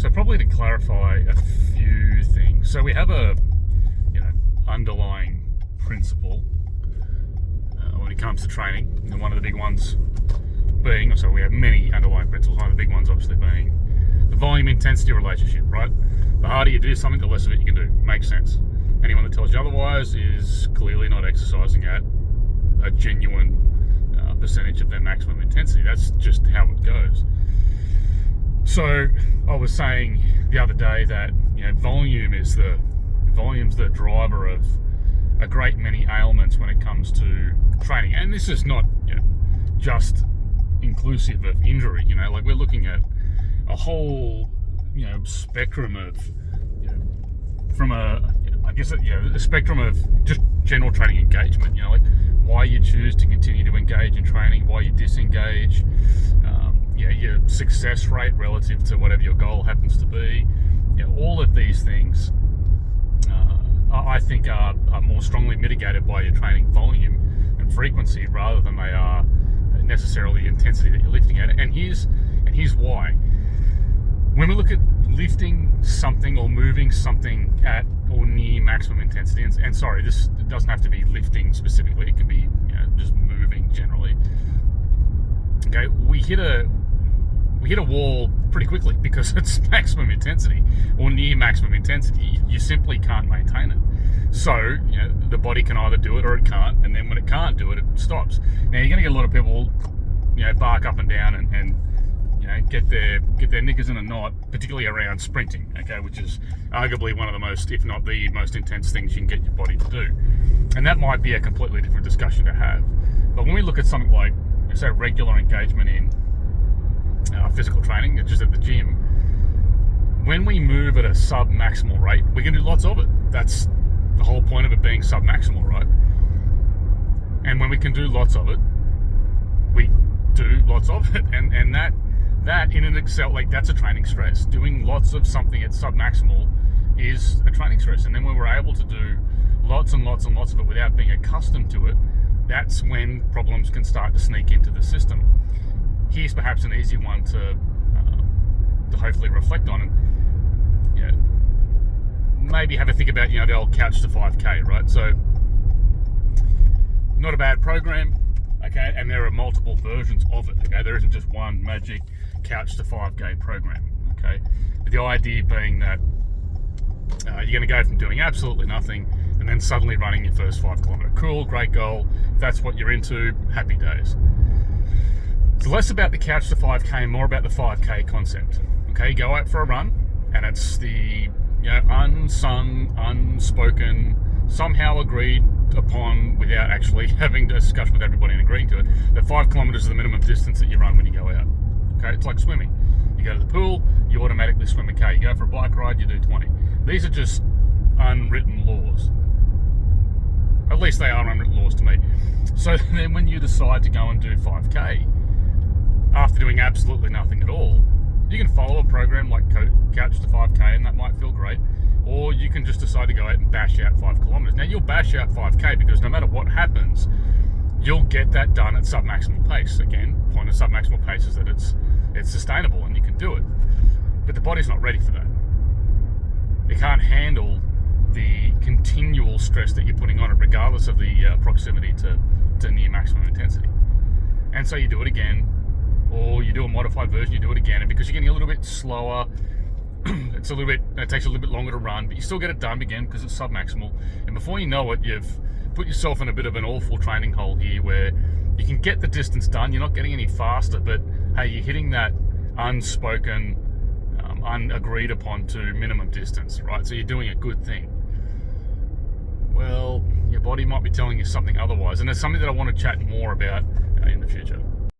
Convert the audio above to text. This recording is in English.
So probably to clarify a few things. So we have a underlying principle when it comes to training, and one of the big ones being, so we have many underlying principles, one of the big ones obviously being the volume intensity relationship, right? The harder you do something, the less of it you can do. Makes sense. Anyone that tells you otherwise is clearly not exercising at a genuine percentage of their maximum intensity. That's just how it goes. So I was saying the other day that volume's the driver of a great many ailments when it comes to training, and this is not just inclusive of injury. Like we're looking at a whole spectrum of from a spectrum of just general training engagement. Like why you choose to continue to engage in training, why you disengage, your success rate relative to whatever your goal happens to be. All of these things I think are more strongly mitigated by your training volume and frequency rather than they are necessarily the intensity that you're lifting at. And here's why. When we look at lifting something or moving something at or near maximum intensity, and sorry, this doesn't have to be lifting specifically, it can be just moving generally. Okay, we hit a wall pretty quickly because it's maximum intensity or near maximum intensity. You simply can't maintain it. So the body can either do it or it can't, and then when it can't do it, it stops. Now you're going to get a lot of people bark up and down and get their knickers in a knot, particularly around sprinting, okay, which is arguably one of the most, if not the most intense things you can get your body to do. And that might be a completely different discussion to have. But when we look at something like, say, regular engagement in physical training, just at the gym, when we move at a sub-maximal rate, we can do lots of it. That's the whole point of it being sub-maximal, right? And when we can do lots of it, we do lots of it, and that in an Excel, like that's a training stress. Doing lots of something at sub-maximal is a training stress. And then when we're able to do lots and lots and lots of it without being accustomed to it, that's when problems can start to sneak into the system. Here's perhaps an easy one to hopefully reflect on, and maybe have a think about the old Couch to 5K, right? So not a bad program, okay, and there are multiple versions of it, okay? There isn't just one magic Couch to 5K program, okay? But the idea being that you're going to go from doing absolutely nothing and then suddenly running your first 5 kilometer. Cool, great goal. If that's what you're into, happy days. It's less about the Couch to 5K, more about the 5K concept. Okay, you go out for a run, and it's the unsung, unspoken, somehow agreed upon without actually having a discussion with everybody and agreeing to it, that 5 kilometers is the minimum distance that you run when you go out. Okay, it's like swimming. You go to the pool, you automatically swim a K. You go for a bike ride, you do 20. These are just unwritten laws. At least they are unwritten laws to me. So then when you decide to go and do 5K, after doing absolutely nothing at all, you can follow a program like Couch to 5K, and that might feel great. Or you can just decide to go out and bash out 5 kilometers. Now, you'll bash out 5K because no matter what happens, you'll get that done at sub-maximal pace. Again, point of sub-maximal pace is that it's sustainable and you can do it. But the body's not ready for that. It can't handle the continual stress that you're putting on it, regardless of the proximity to near maximum intensity. And so you do it again, or you do a modified version, you do it again, and because you're getting a little bit slower, it takes a little bit longer to run, but you still get it done again because it's sub-maximal. And before you know it, you've put yourself in a bit of an awful training hole here where you can get the distance done, you're not getting any faster, but hey, you're hitting that unspoken, unagreed upon to minimum distance, right? So you're doing a good thing. Well, your body might be telling you something otherwise, and it's something that I want to chat more about in the future.